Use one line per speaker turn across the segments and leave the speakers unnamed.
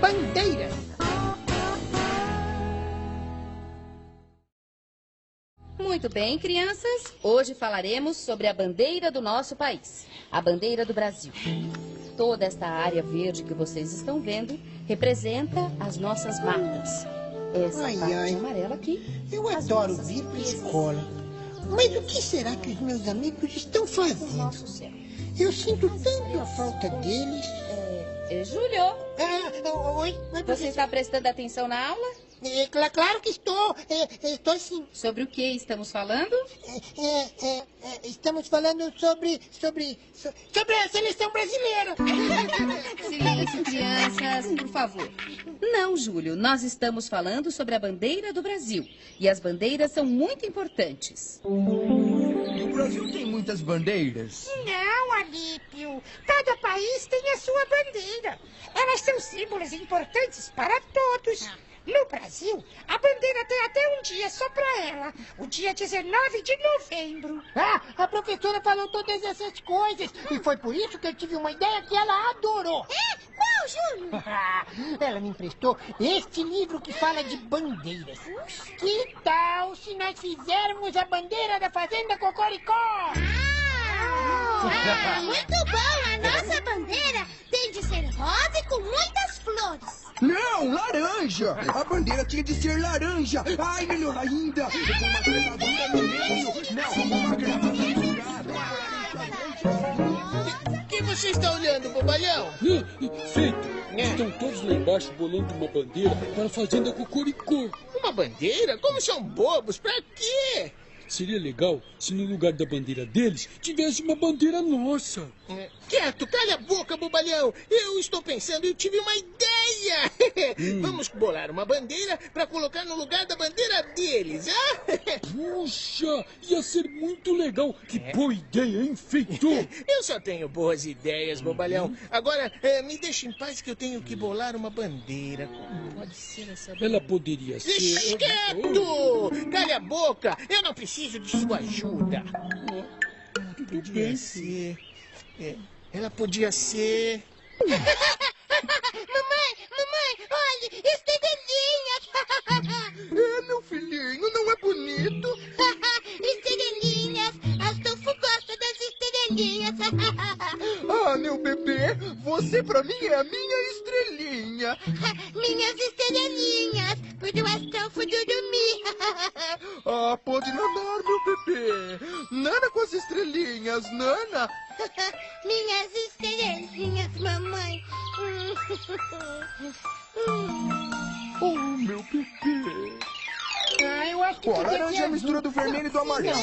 bandeiras.
Muito bem, crianças. Hoje falaremos sobre a bandeira do nosso país, a bandeira do Brasil. Toda esta área verde que vocês estão vendo representa as nossas matas. Essa parte amarela aqui.
Eu adoro vir para a escola. Mas o que será que os meus amigos estão fazendo?
Nosso céu.
Eu sinto tanto a falta deles.
Júlio,
Oi,
você está prestando atenção na aula?
Claro que estou. Estou sim.
Sobre o que estamos falando?
Estamos falando sobre a seleção brasileira.
Silêncio, crianças, por favor. Não, Júlio, nós estamos falando sobre a bandeira do Brasil. E as bandeiras são muito importantes.
O Brasil tem muitas bandeiras.
Não, Alípio. Cada país tem a sua bandeira. Elas são símbolos importantes para todos. No Brasil, a bandeira tem até um dia só para ela. O dia 19 de novembro.
A professora falou todas essas coisas. E foi por isso que eu tive uma ideia que ela adorou.
Qual, Júlio?
Ela me emprestou este livro que fala de bandeiras. Que tal se nós fizermos a bandeira da Fazenda Cocoricó?
Muito bom. A nossa bandeira tem de ser rosa e com muitas flores.
Não, laranja! A bandeira tinha de ser laranja! Ai, melhor ainda! Com uma gravadura no meio! Não, uma gravadura!
O que você está olhando, bobalhão?
Feito! Estão todos lá embaixo bolando uma bandeira para a Fazenda Cocoricó.
Uma bandeira? Como são bobos? Pra quê?
Seria legal se no lugar da bandeira deles tivesse uma bandeira nossa.
Quieto, calha a boca, bobalhão. Eu estou pensando, eu tive uma ideia. Vamos bolar uma bandeira para colocar no lugar da bandeira deles,
Puxa, ia ser muito legal. Que boa ideia, hein, Feito?
Eu só tenho boas ideias, bobalhão. Agora, me deixe em paz que eu tenho que bolar uma bandeira. Como pode ser essa bandeira?
Ela poderia ser...
Quieto! Calha a boca! Eu não preciso de sua ajuda. Podia ser... ela podia ser...
Mamãe, olhe, estrelinhas.
Meu filhinho, não é bonito?
Estrelinhas, Astolfo gosta das estrelinhas.
Meu bebê, você pra mim é a minha estrelinha.
Minhas estrelinhas, quando o Astolfo dormir.
Pode nanar, meu bebê. Nana com as estrelinhas, Nana.
Minhas estrelinhas, mamãe.
Meu bebê.
Eu acho que
A laranja é a mistura do vermelho e do amarelo.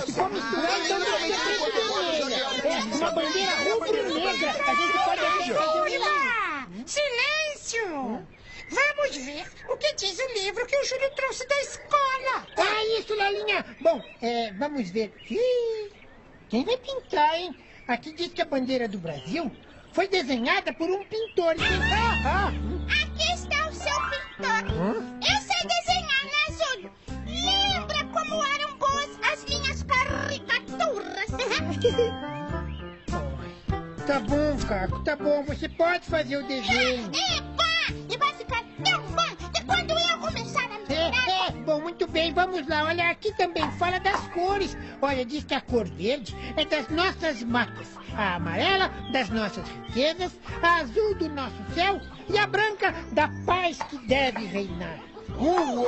Se for misturar, então não vai ser preto e vermelho. Uma bandeira rubra e negra. A gente pode até fazer
Olá! Silêncio! Vamos ver o que diz o livro que o Júlio trouxe da escola.
isso, Lalinha. Bom, vamos ver. Quem vai pintar, hein? Aqui diz que a bandeira do Brasil foi desenhada por um pintor.
Aqui está o seu pintor. Eu sei desenhar, né, Júlio? Lembra como eram boas as minhas caricaturas?
Tá bom, Caco, tá bom. Você pode fazer o desenho.
E vai ficar tão bom que quando eu começar a misturar...
Bom, muito bem, vamos lá. Olha, aqui também fala das cores. Olha, diz que a cor verde é das nossas matas, a amarela das nossas riquezas, a azul do nosso céu e a branca da paz que deve reinar.
Uau!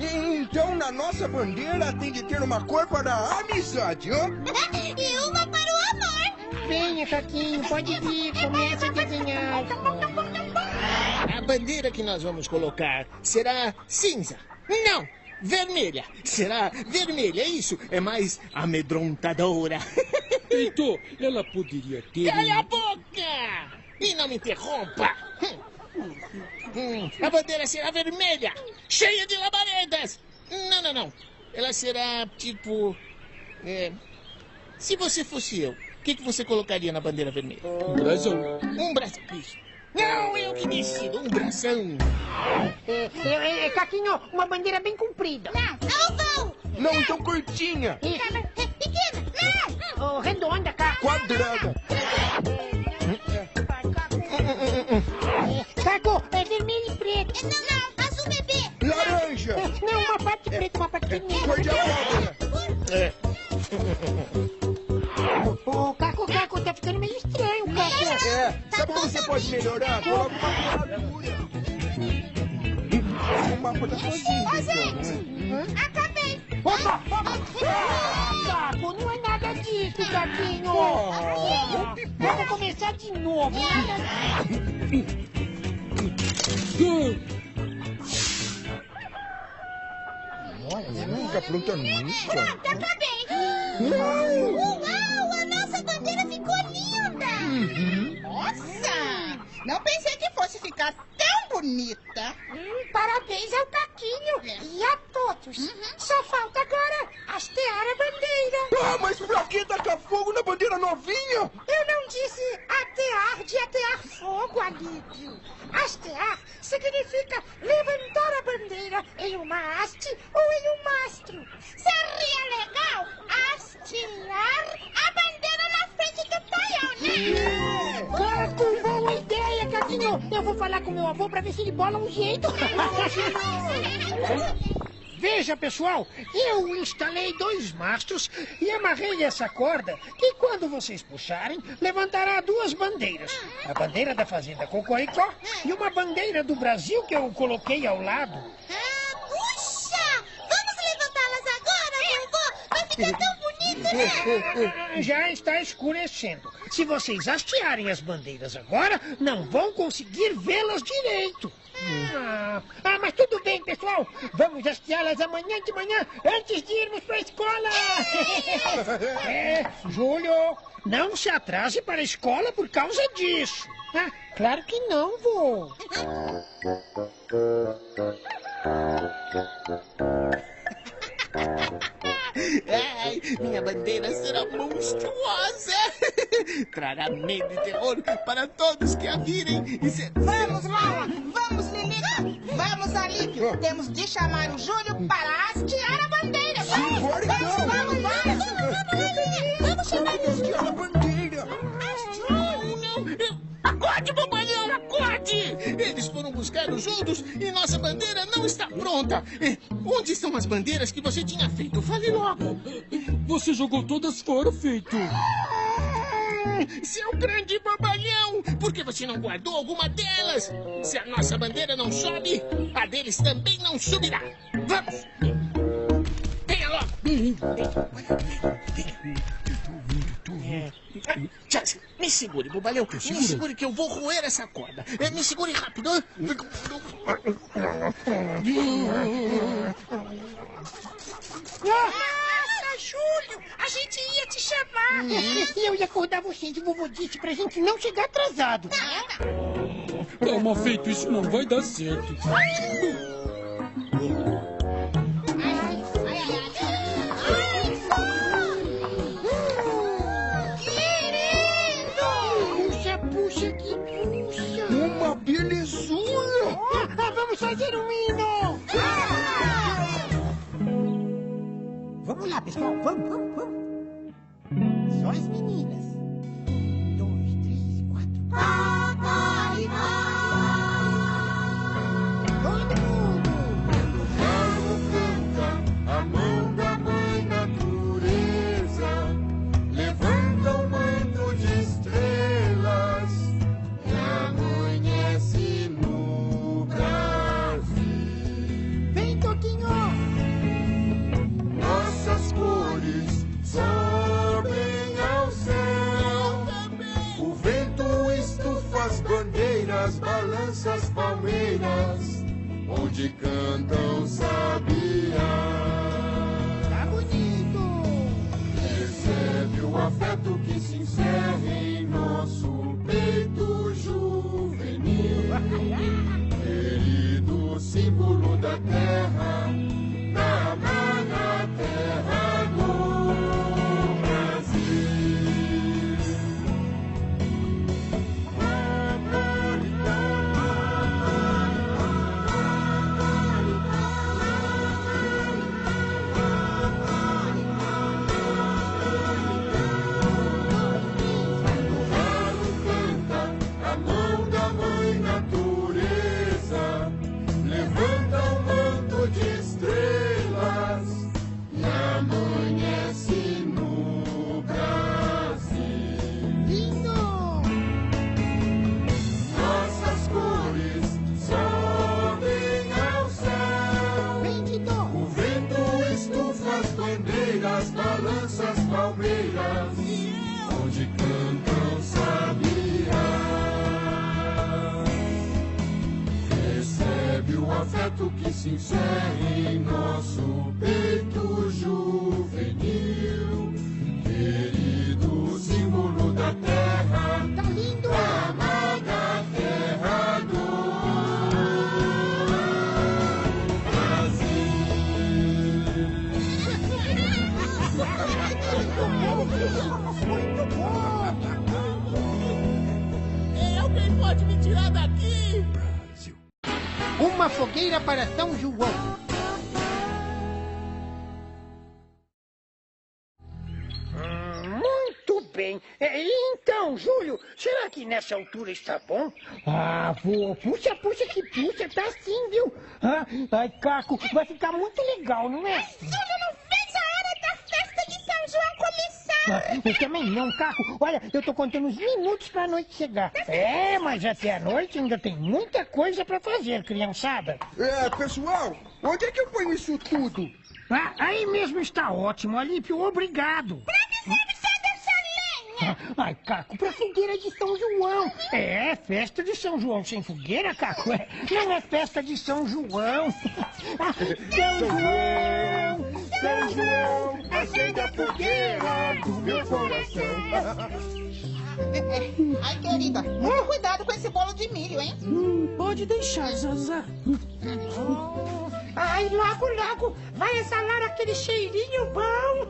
Então na nossa bandeira tem de ter uma cor para a amizade,
E uma para o amor.
Venha, Caquinho, pode vir, comece a desenhar.
A bandeira que nós vamos colocar será cinza. Não, vermelha. Será vermelha, isso é mais amedrontadora.
Feito, ela poderia ter...
Calha a boca! E não me interrompa. A bandeira será vermelha, cheia de labaredas. Não. Ela será tipo... se você fosse eu, o que você colocaria na bandeira vermelha?
Um brasão.
Um brasão, isso. Não, eu que decido, um brasão.
Caquinho, uma bandeira bem comprida.
Não.
Não, então curtinha.
Pequena.
Redonda, Caco.
Quadrada.
ficando meio estranho, cara.
Sabe como você pode melhorar? Coloca uma ferradura. O mapa da fazenda.
Ô, gente, acabei.
Opa! Caco, não é nada disso, Caquinho. Vamos começar de novo.
Nunca pronta nunca.
Pronto, acabei. Uau, a nossa bandeira ficou linda. Nossa, não pensei que fosse ficar tão bonita. Parabéns ao Caquinho e a todos. Só falta agora hastear a bandeira.
Mas pra que tacar fogo na bandeira novinha?
Eu não disse atear de atear fogo, Alípio. Hastear significa levantar a bandeira em uma haste ou em um mastro. Seria legal hastear a bandeira na frente do paiol, né?
Caco, boa ideia, Caquinho. Eu vou falar com meu avô pra ver se ele bola um jeito. Veja, pessoal, eu instalei 2 mastros e amarrei essa corda que quando vocês puxarem, levantará 2 bandeiras. A bandeira da Fazenda Cocoricó e uma bandeira do Brasil que eu coloquei ao lado.
Puxa! Vamos levantá-las agora, vovô? Vai ficar tão bonito, né?
Já está escurecendo. Se vocês hastearem as bandeiras agora, não vão conseguir vê-las direito. Mas tudo bem, pessoal. Vamos hasteá-las amanhã de manhã, antes de irmos para a escola. Júlio, não se atrase para a escola por causa disso. Claro que não, vô.
Ai, minha bandeira será monstruosa. Trará medo e terror para todos que a virem.
Vamos, Laura! Vamos, Lilica! Vamos, Alípio! Temos de chamar o Júlio para hastear a bandeira! Vamos!
Bora então!
Vamos chamar o Júlio!
Hastear a bandeira!
Acorde, bobalhão, acorde! Eles foram buscar-nos juntos e nossa bandeira não está pronta. Onde estão as bandeiras que você tinha feito? Fale logo.
Você jogou todas fora, feito.
Seu grande bobalhão! Por que você não guardou alguma delas? Se a nossa bandeira não sobe, a deles também não subirá. Vamos! Venha logo! Charles, me segure, bobalhão. Me segure que eu vou roer essa corda. Me segure rápido.
Nossa, Júlio! A gente ia te chamar!
E eu ia acordar vocês, o vovô disse pra gente não chegar atrasado.
Calma, feito, isso não vai dar certo.
Puxa, que puxa!
Uma belezura!
Vamos fazer um hino! Vamos lá, pessoal, vamos. Só as meninas. 2, 3 e 4. Todo mundo!
O galo canta a mão da mãe natureza, levanta um manto de estrelas e amanhece no Brasil.
Vem, Toquinho!
Nossas cores sobem ao céu, o vento estufa as bandeiras, balança as palmeiras, onde cantam sabiá.
Tá bonito!
Recebe o afeto que se encerra em nosso peito juvenil, querido símbolo da terra, da amada terra do Brasil. se encerre em nosso peito juvenil, querido símbolo da terra,
Tá lindo!
amada terra do
Alguém pode me tirar daqui?
Uma fogueira para São João.
Muito bem. Então, Júlio, será que nessa altura está bom?
Ah, vô, puxa que puxa, tá sim, viu? Ah, ai, Caco, vai ficar muito legal, não é?
Júlio, não vejo a hora da festa de São João começar.
Eu também não, Caco. Olha, eu tô contando uns minutos pra noite chegar. É, mas até a noite ainda tem muita coisa pra fazer, criançada.
Pessoal, onde é que eu ponho isso tudo?
Ah, aí mesmo está ótimo, Alípio, obrigado. Ai, Caco, pra fogueira de São João. É, festa de São João sem fogueira, Caco. Não é festa de São João.
São João, acende a fogueira do meu coração.
Ai, querida, muito cuidado com esse bolo de milho, hein?
Pode deixar, Zazá.
Ai, logo vai exalar aquele cheirinho bom.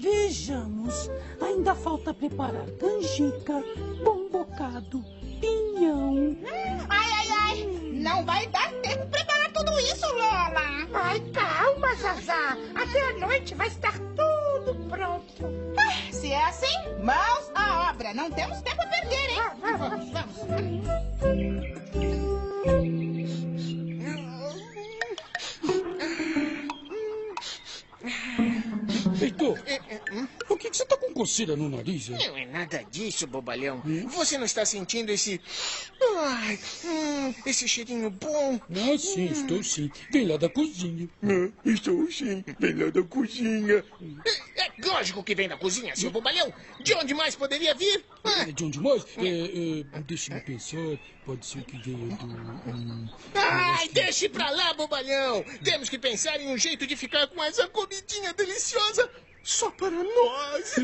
Vejamos. Ainda falta preparar canjica, bom bocado, pinhão.
Ai, não vai dar tempo pra preparar tudo isso, Lola.
Ai, calma, Zazá. Até a noite vai estar tudo pronto.
Se é assim, mãos à obra. Não temos tempo a perder, hein?
Vamos.
Heitor, por que você tá com coceira no nariz? Hein?
Não é nada disso, bobalhão. Você não está sentindo esse... Ai, esse cheirinho bom?
Ah, sim, estou sim. Vem lá da cozinha.
Estou sim, vem lá da cozinha.
É lógico que vem da cozinha, seu bobalhão. De onde mais poderia vir?
De onde mais? Deixa-me pensar. Pode ser que venha do...
Ai, deixe pra lá, bobalhão. Temos que pensar em um jeito de ficar com essa comidinha deliciosa só para nós.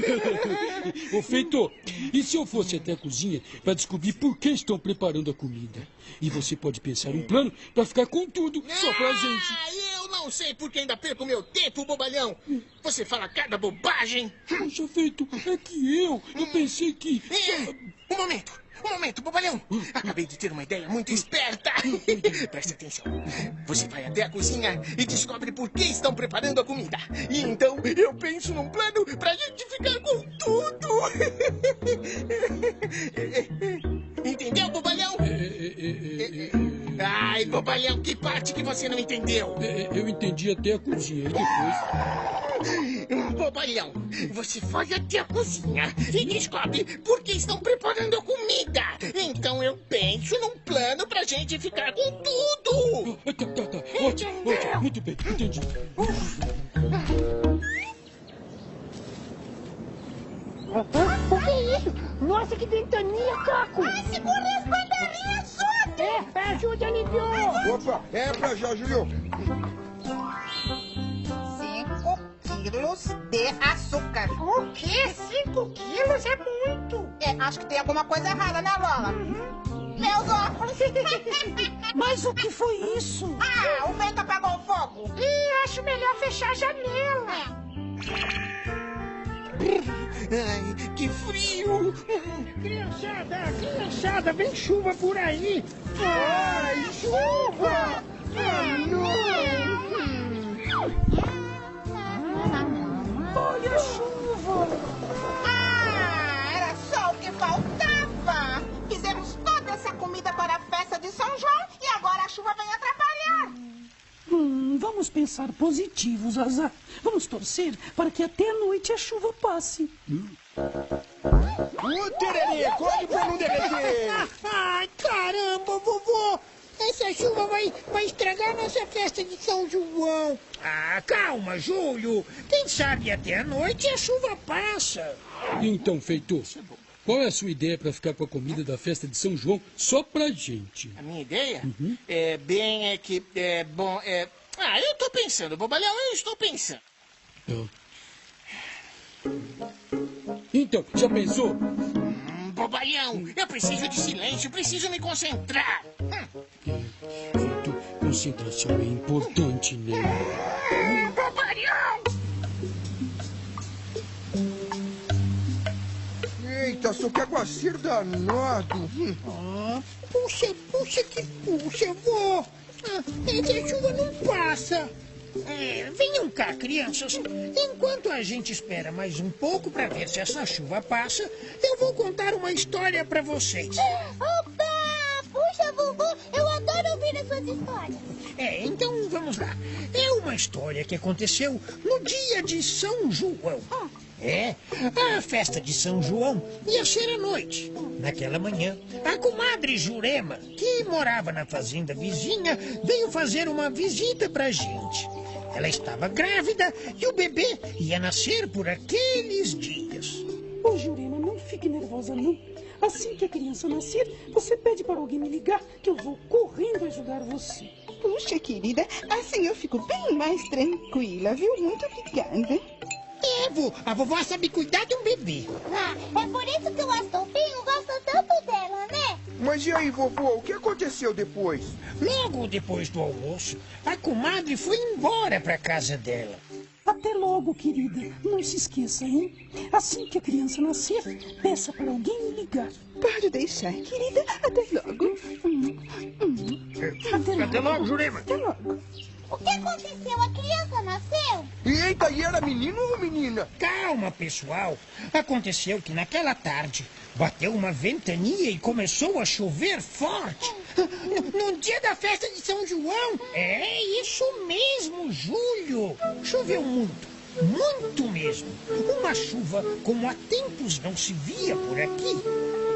Ô, Feitor, e se eu fosse até a cozinha para descobrir por que estão preparando a comida? E você pode pensar um plano para ficar com tudo, só pra gente.
Eu não sei por que ainda perco meu tempo, bobalhão. Você fala cada bobagem.
Poxa, Feitor, é que eu pensei que...
Um momento, bobalhão. Acabei de ter uma ideia muito esperta. Preste atenção. Você vai até a cozinha e descobre por que estão preparando a comida. E então eu penso num plano pra gente ficar com tudo. Entendeu, bobalhão? Ai, bobalhão, que parte que você não entendeu?
Eu entendi até a cozinha, e depois...
Bobalhão, você vai até a cozinha e descobre por que estão preparando a comida. Então eu penso num plano pra gente ficar com tudo.
Tá. Ótimo. Muito bem, entendi.
O que é isso? Nossa, que ventania, Caco!
Ai, segura as bandeirinhas, ajuda!
Ajuda, Alípio!
Opa, é pra já, Júlio.
5 quilos de açúcar.
O quê? 5 quilos é muito.
Acho que tem alguma coisa errada, né, Lola? Meus óculos.
Mas o que foi isso?
O vento apagou o fogo.
E acho melhor fechar a janela.
Ai, que frio.
Criançada, vem chuva por aí!
Ai, chuva!
Olha a chuva!
Era só o que faltava. Fizemos toda essa comida para a festa de São João e agora a chuva vem atrapalhar.
Vamos pensar positivo, Zazá. Vamos torcer para que até a noite a chuva passe.
O tererê, corre pra não derreter!
Ai, caramba, vovô! Essa chuva vai estragar nossa festa de São João. Ah, calma, Júlio. Quem sabe até a noite a chuva passa.
Então, Feitor, qual é a sua ideia para ficar com a comida da festa de São João só pra gente?
A minha ideia eu tô pensando, bobalhão, eu estou pensando.
Então, já pensou?
Bobalhão, eu preciso de silêncio, preciso me concentrar.
Feito, concentração é importante, né?
Bobalhão!
Eita, só que aguaceiro danado.
Puxa que puxa, vô. A chuva não passa. Venham cá, crianças. Enquanto a gente espera mais um pouco para ver se essa chuva passa, eu vou contar uma história para vocês.
Opa! Puxa, vovô, eu adoro ouvir as suas histórias.
Então vamos lá. É uma história que aconteceu no dia de São João. A festa de São João ia ser à noite. Naquela manhã, a comadre Jurema, que morava na fazenda vizinha, veio fazer uma visita pra gente. Ela estava grávida e o bebê ia nascer por aqueles dias.
Ô, Jurema, não fique nervosa, não. Assim que a criança nascer, você pede para alguém me ligar que eu vou correndo ajudar você.
Puxa, querida, assim eu fico bem mais tranquila, viu? Muito obrigada.
A vovó sabe cuidar de um bebê.
É por isso que o Astolfinho gosta tanto dela, né?
Mas e aí, vovô, o que aconteceu depois?
Logo depois do almoço, a comadre foi embora para casa dela.
Até logo, querida. Não se esqueça, hein? Assim que a criança nascer, peça para alguém me ligar.
Pode deixar, querida. Até logo.
Até logo, Jurema.
Até logo.
O que aconteceu? A criança nasceu?
Eita, e era menino ou menina?
Calma, pessoal. Aconteceu que naquela tarde bateu uma ventania e começou a chover forte. No dia da festa de São João. É isso mesmo, Júlio. Choveu muito. Muito mesmo. Uma chuva como há tempos não se via por aqui.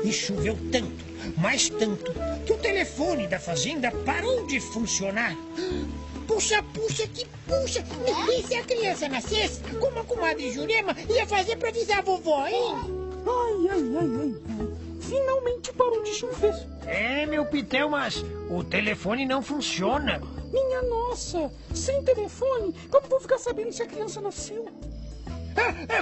E choveu tanto, mas tanto, que o telefone da fazenda parou de funcionar. Puxa, que puxa! E se a criança nascesse, como a comadre Jurema ia fazer pra avisar a vovó, hein?
Ai. Finalmente parou de chover.
Meu Pitel, mas o telefone não funciona.
Minha nossa! Sem telefone, como vou ficar sabendo se a criança nasceu?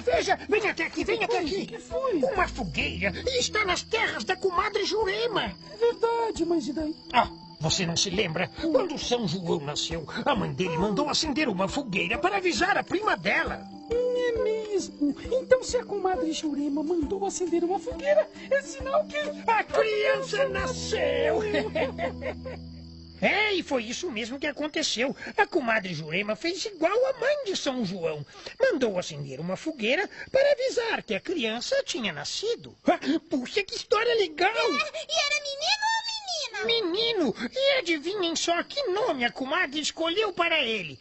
Veja, vem até aqui.
O que foi?
Uma fogueira está nas terras da comadre Jurema.
Verdade, mas e daí?
Você não se lembra? Quando São João nasceu, a mãe dele mandou acender uma fogueira para avisar a prima dela.
É mesmo. Então, se a comadre Jurema mandou acender uma fogueira, é sinal que
a criança nasceu. E foi isso mesmo que aconteceu. A comadre Jurema fez igual a mãe de São João. Mandou acender uma fogueira para avisar que a criança tinha nascido. Puxa, que história legal!
E era menino ou menina?
Menino! E adivinhem só que nome a comadre escolheu para ele.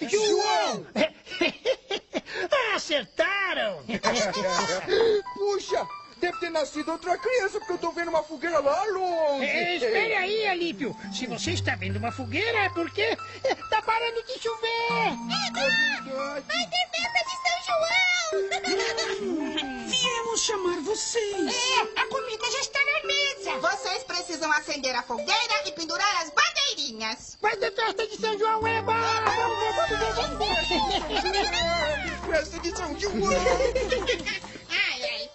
João! Acertaram!
Puxa! Deve ter nascido outra criança, porque eu tô vendo uma fogueira lá longe.
Espere aí, Alípio. Se você está vendo uma fogueira, é porque tá parando de chover.
Vai ter festa de São João!
Viemos chamar vocês.
A comida já está na mesa.
Vocês precisam acender a fogueira e pendurar as bandeirinhas.
Vai ter festa de São João, Eba!
Festa de São João.
Ai.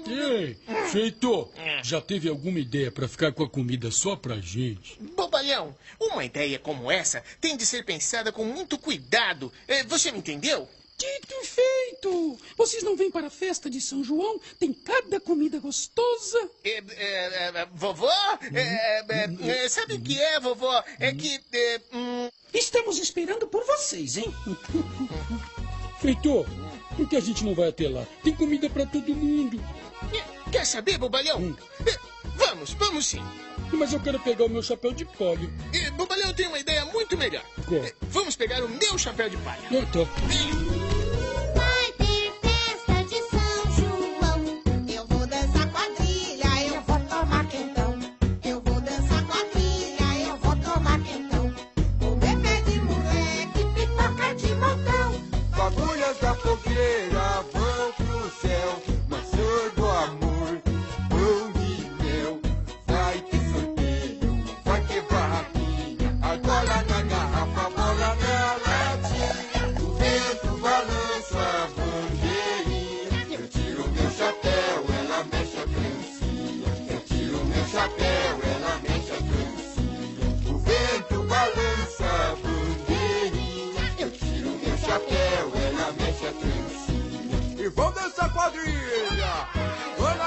Ei, Feito, já teve alguma ideia para ficar com a comida só pra gente?
Bobalhão, uma ideia como essa tem de ser pensada com muito cuidado. Você me entendeu?
Dito e feito! Vocês não vêm para a festa de São João? Tem cada comida gostosa.
Vovó? Sabe o que é, vovó? É que...
Estamos esperando por vocês, hein?
Feito, por que a gente não vai até lá? Tem comida para todo mundo.
Quer saber, bobalhão? Vamos sim.
Mas eu quero pegar o meu chapéu de palha.
Bobalhão tem uma ideia muito melhor.
Qual?
Vamos pegar o meu chapéu de palha.
Tá.
Vai ter festa de São João.
Eu vou dançar quadrilha, eu vou tomar quentão. Eu vou dançar quadrilha, eu vou tomar quentão. O bebê de moleque, pipoca de montão.
Fagulhas da fogueira vão pro céu.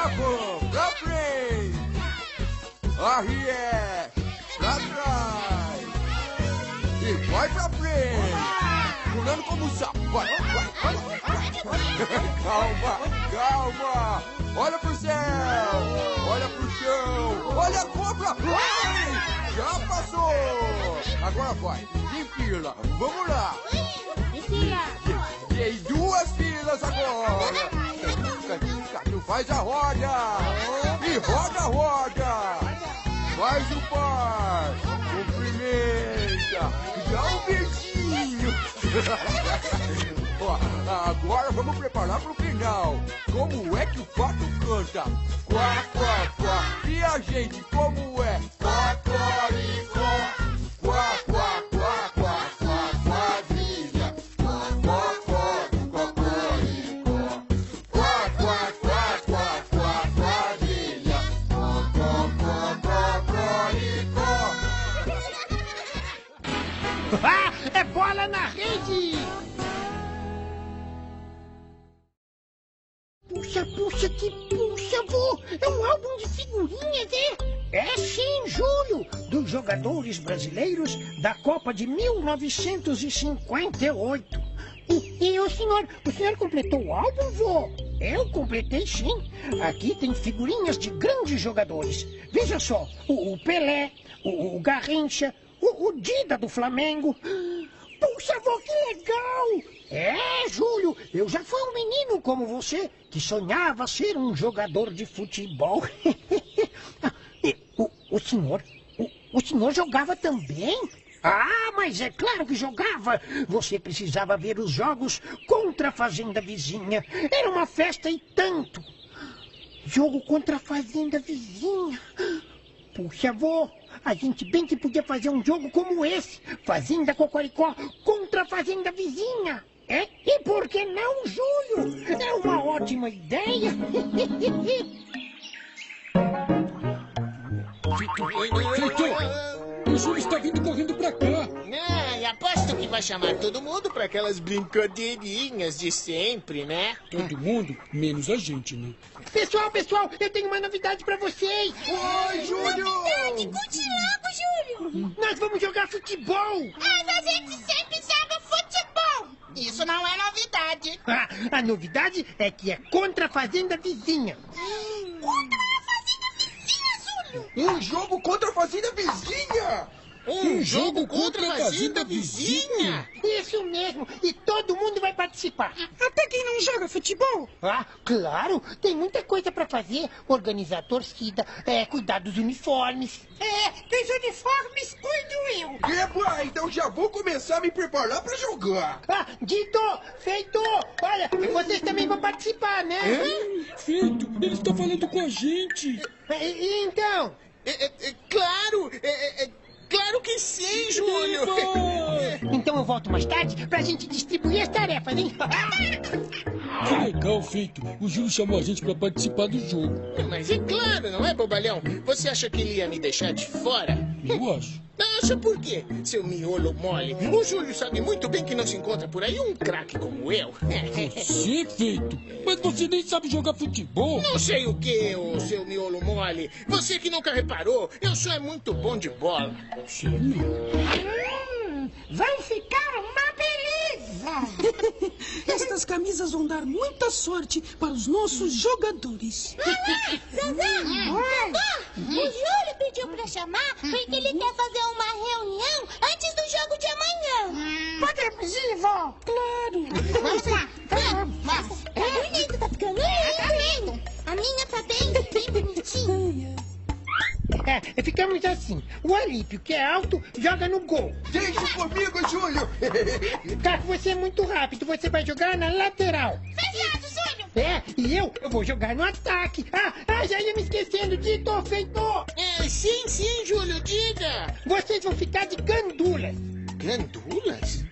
Papo, pra frente. Arrié, pra trás. E vai pra frente. Pulando como um sapo. Vai. Calma. Olha pro céu. Olha pro chão. Olha a cobra. Ai, já passou. Agora vai. Em fila. Vamos lá. Tem 2 filas agora. Tu faz a roda. E roda. Faz o par. Cumprimenta. Dá um beijinho. Ó, agora vamos preparar pro final. Como é que o pato canta? Quá, quá, quá. E a gente como é? Quá, coricó. Quá, quá, quá, quá, quá, quadrilha. Quá, quá, quá, coricó. Quá, quá, quá, quá, quá, quadrilha. Quá, quá, quá, coricó.
Ah, é bola na rede! Puxa, vô! É um álbum de figurinhas, é? É sim, Júlio! Dos jogadores brasileiros da Copa de 1958. E o senhor completou o álbum, vô? Eu completei sim. Aqui tem figurinhas de grandes jogadores. Veja só, o Pelé, o Garrincha, o Dida do Flamengo. Puxa, vô, que legal! É, Júlio, eu já fui um menino como você, que sonhava ser um jogador de futebol. O senhor jogava também? Ah, mas é claro que jogava. Você precisava ver os jogos contra a fazenda vizinha. Era uma festa e tanto. Jogo contra a fazenda vizinha. Puxa, vô, a gente bem que podia fazer um jogo como esse. Fazenda Cocoricó contra a fazenda vizinha. É? E por que não, Júlio? É uma ótima ideia.
O Júlio está vindo correndo pra cá.
E aposto que vai chamar todo mundo para aquelas brincadeirinhas de sempre, né?
Todo mundo, menos a gente, né?
Pessoal, eu tenho uma novidade pra vocês.
Oi, Júlio!
Novidade, conte logo, Júlio.
Nós vamos jogar futebol.
Mas a gente sempre joga futebol.
Isso não é novidade.
A novidade é que é contra a fazenda vizinha.
Contra a fazenda vizinha, Júlio.
Um jogo contra a fazenda vizinha!
Um jogo contra a fazenda vizinha?
Isso mesmo, e todo mundo vai participar.
Até quem não joga futebol.
Ah, claro, tem muita coisa pra fazer. Organizar a torcida, cuidar dos uniformes.
Dos uniformes cuido eu.
Eba, então já vou começar a me preparar pra jogar.
Dito, feito. Olha, vocês também vão participar, né?
Feito, ele está falando com a gente.
Então?
Claro, claro que sim, Júlio.
Então eu volto mais tarde pra gente distribuir as tarefas, hein?
Que legal, Feito. O Júlio chamou a gente pra participar do jogo.
Mas é claro, não é, bobalhão? Você acha que ele ia me deixar de fora?
Eu acho.
Acha por quê, seu miolo mole? O Júlio sabe muito bem que não se encontra por aí um craque como eu.
Você, Feito? Mas você nem sabe jogar futebol.
Não sei o que, ô seu miolo mole. Você que nunca reparou, eu só é muito bom de bola.
Sim.
Vai ficar uma beleza.
Estas camisas vão dar muita sorte para os nossos jogadores.
O Júlio pediu pra chamar porque ele quer fazer uma reunião antes do jogo de amanhã.
Podemos ir, vó?
Claro.
Vamos lá. Vamos. Tá bonito, tá ficando lindo. A minha tá bem bonitinha.
Ficamos assim. O Alípio, que é alto, joga no gol.
Deixa comigo, Júlio.
Caco, você é muito rápido. Você vai jogar na lateral.
Fechado, Júlio.
E eu vou jogar no ataque. Já ia me esquecendo. Dito, feito.
Sim, Júlio, diga.
Vocês vão ficar de gandulas.
Gandulas?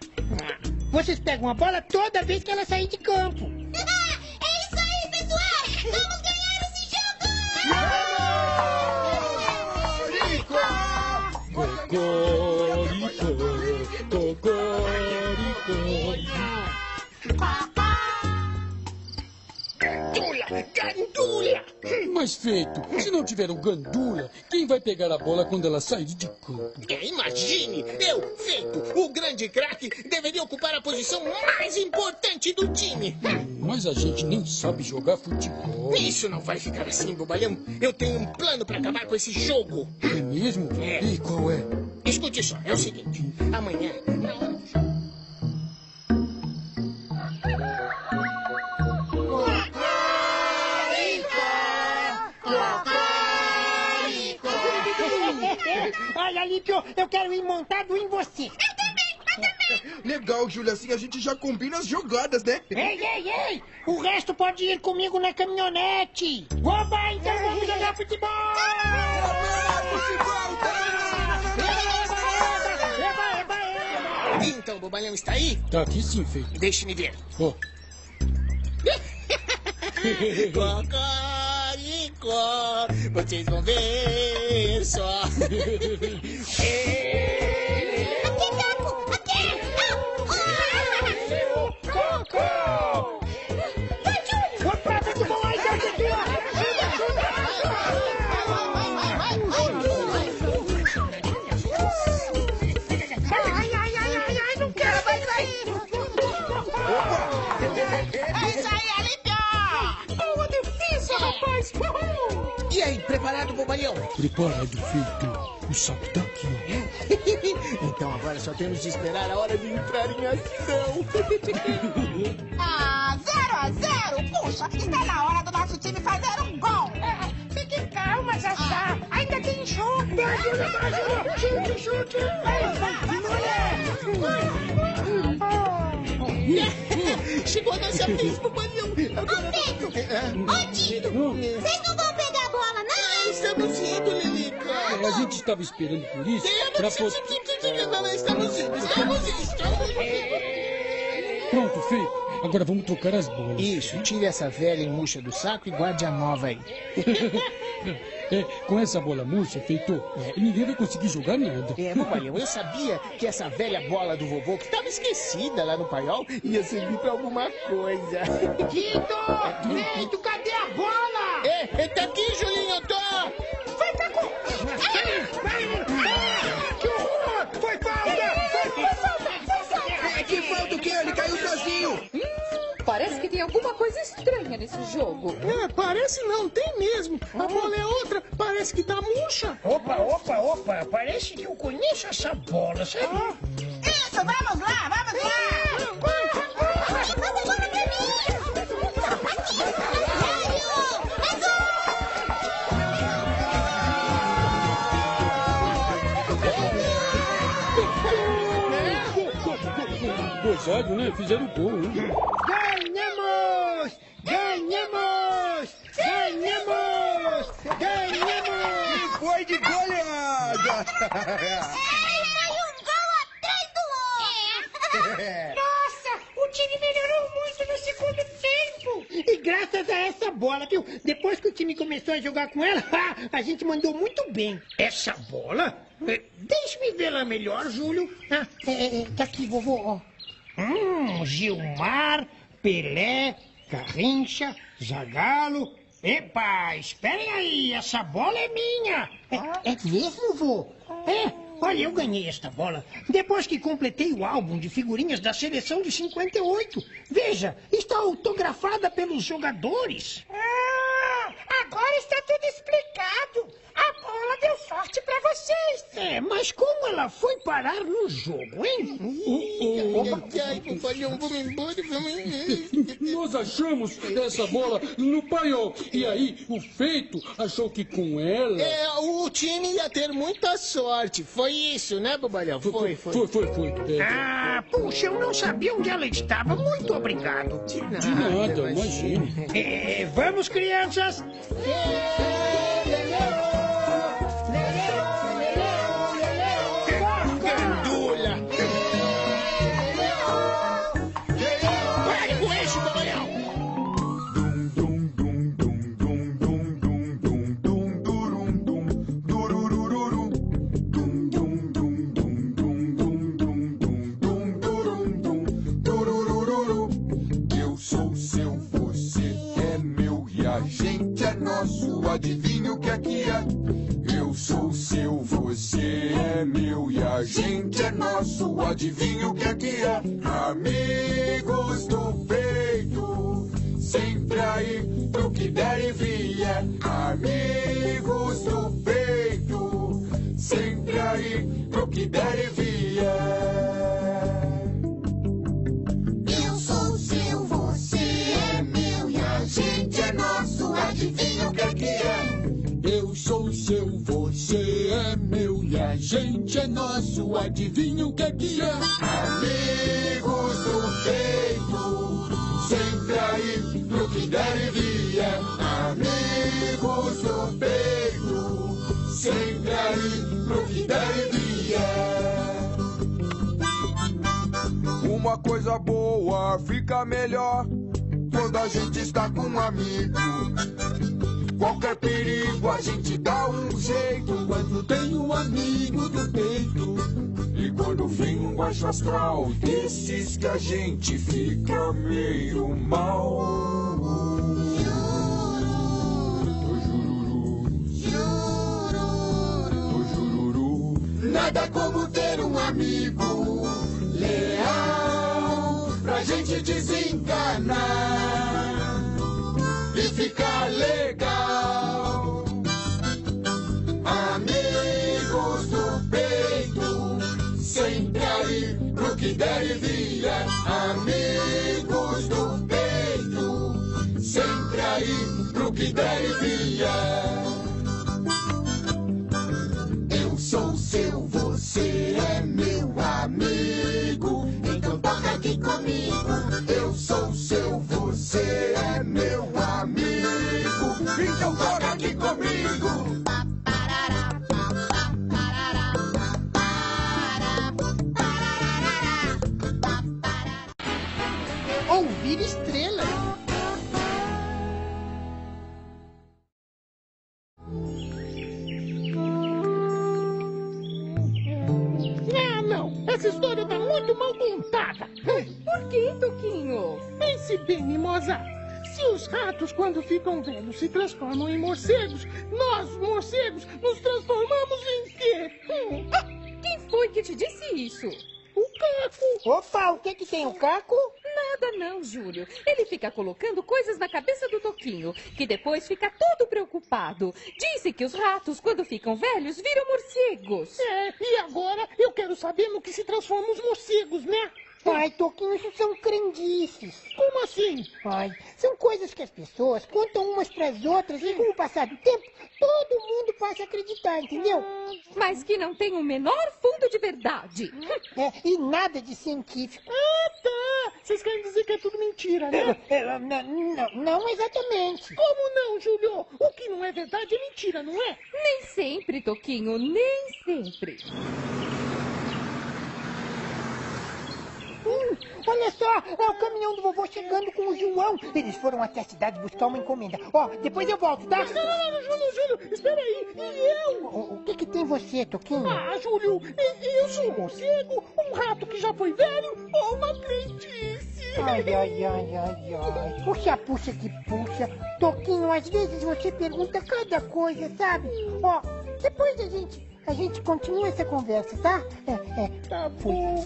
Vocês pegam a bola toda vez que ela sair de campo.
É isso aí, pessoal. Vamos ganhar esse jogo.
Gandula!
Mas feito, se não tiver o gandula, quem vai pegar a bola quando ela sair de campo?
Imagine, eu, Feito, o grande craque, deveria ocupar a posição mais importante do time.
Mas a gente nem sabe jogar futebol.
Isso não vai ficar assim, bobalhão. Eu tenho um plano para acabar com esse jogo.
É mesmo?
É.
E qual é?
Escute só, é o seguinte. Amanhã, na hora do jogo...
Olha, Lípio, eu quero ir montado em você.
Legal, Júlia, assim a gente já combina as jogadas, né?
Ei! O resto pode ir comigo na caminhonete. Oba, então vamos jogar futebol! Eba!
Então, o bobalhão está aí?
Tá aqui sim, Feito.
Deixe-me ver.
Ó.
Cocoricó, vocês vão ver só.
Aqui, Caco! Aqui!
Cocô!
Vai, Júlio!
Opa, futebol aí,
Ai, não quero mais sair.
É isso aí, Alípio!
Boa defesa, rapaz.
E aí, preparado, bobalhão?
Preparado, Feito. O sapo tá aqui, ó.
Então agora só temos de esperar a hora de entrar em ação.
0-0. Puxa, está na hora do nosso time fazer um gol.
Fique calma, Zaza. Ainda tem jogo. Chute.
Chegou a nossa vez, bobalhão. Agora...
Ô, Tito! Vocês não vão pegar a bola, não?
Estamos indo, Lilica.
A gente estava esperando por isso.
Estamos indo.
Pronto, Feito. Agora vamos trocar as bolas.
Isso, tire essa velha e murcha do saco e guarde a nova aí.
Com essa bola murcha, Feito, ninguém vai conseguir jogar nada.
Bobalhão, eu sabia que essa velha bola do vovô, que estava esquecida lá no paiol, ia servir pra alguma coisa.
Feito, cadê a bola?
Tá aqui, Julinho, eu tô!
Vai, Caco. Que horror. Foi falta.
Que falta o quê? Ele caiu sozinho.
Parece que tem alguma coisa estranha nesse jogo.
Parece não, tem mesmo. A bola é outra, parece que tá murcha.
Opa, parece que eu conheço essa bola, sabe?
Isso, vamos lá.
Gozado, né? Fizeram gol, hein?
Ganhamos!
Foi de goleada.
Saiu um gol atrás do outro!
Nossa, o time melhorou muito no segundo tempo.
E graças a essa bola, viu? Depois que o time começou a jogar com ela, a gente mandou muito bem. Essa bola? Deixa-me vê-la melhor, Júlio. Tá aqui, vovô, ó. Gilmar, Pelé, Garrincha, Zagallo. Epa, esperem aí, essa bola é minha. É mesmo, vô? Olha, eu ganhei esta bola depois que completei o álbum de figurinhas da seleção de 58. Veja, está autografada pelos jogadores.
Agora está tudo explicado. A bola deu sorte pra vocês.
Mas como ela foi parar no jogo, hein?
Ai, bobalhão, vamos embora,
Nós achamos essa bola no paiol. E aí, o Feito achou que com ela...
O time ia ter muita sorte. Foi isso, né, bobalhão? Foi.
Puxa, eu não sabia onde ela estava. Muito obrigado.
De nada, imagine.
Vamos, crianças.
Gandula! Pare com isso, bobalhão!
Eu sou seu, você é meu e a gente é nós. nosso, adivinha o que é? Eu sou seu, você é meu e a gente é nosso, adivinha o que é? Amigos do peito, sempre aí pro que der e vier. Amigos do peito, sempre aí pro que der e vier.
Eu sou seu, você é meu e a gente é nosso, adivinha o que é?
Eu sou seu, você é meu e a gente é nosso, adivinha o que é?
Amigos do peito, sempre aí pro que der e vier. Amigos do peito, sempre aí pro que der e vier.
Uma coisa boa fica melhor quando a gente está com um amigo. Qualquer perigo a gente dá um jeito quando tem um amigo do peito. E quando vem um baixo astral desses que a gente fica meio mal.
Nada como ter um amigo leal pra gente desenganar e ficar legal. Amigos do peito, sempre aí pro que der e vier. Amigos do peito, sempre aí pro que der e vier. Eu sou seu, você é meu amigo, então toca aqui comigo. Eu sou seu, você é meu amigo, então toca aqui comigo.
Ouvir estrelas. Essa história tá muito mal contada.
Por que, Toquinho?
Pense bem, Mimosa. Se os ratos, quando ficam velhos, se transformam em morcegos, nós, morcegos, nos transformamos em quê?
Quem foi que te disse isso?
O Caco. Opa, o que tem o Caco?
Nada não, Júlio. Ele fica colocando coisas na cabeça do Toquinho, que depois fica todo preocupado. Disse que os ratos, quando ficam velhos, viram morcegos.
E agora eu quero saber no que se transformam os morcegos, né? Ai, Toquinho, isso são crendices. Como assim? Ai, são coisas que as pessoas contam umas pras outras e com o passar do tempo, todo mundo passa a acreditar, entendeu?
Mas que não tem o menor fundo de verdade.
E nada de científico. Ah, tá. Vocês querem dizer que é tudo mentira, né? Não exatamente. Como não, Júlio? O que não é verdade é mentira, não é?
Nem sempre, Toquinho, nem sempre.
Olha só, é o caminhão do vovô chegando com o João. Eles foram até a cidade buscar uma encomenda. Depois eu volto, tá? Não, Júlio, espera aí. E eu? O que tem você, Toquinho? Júlio, eu sou um morcego, um rato que já foi velho ou uma crendice? Ai. Puxa que puxa. Toquinho, às vezes você pergunta cada coisa, sabe? Depois a gente continua essa conversa, tá? Tá bom.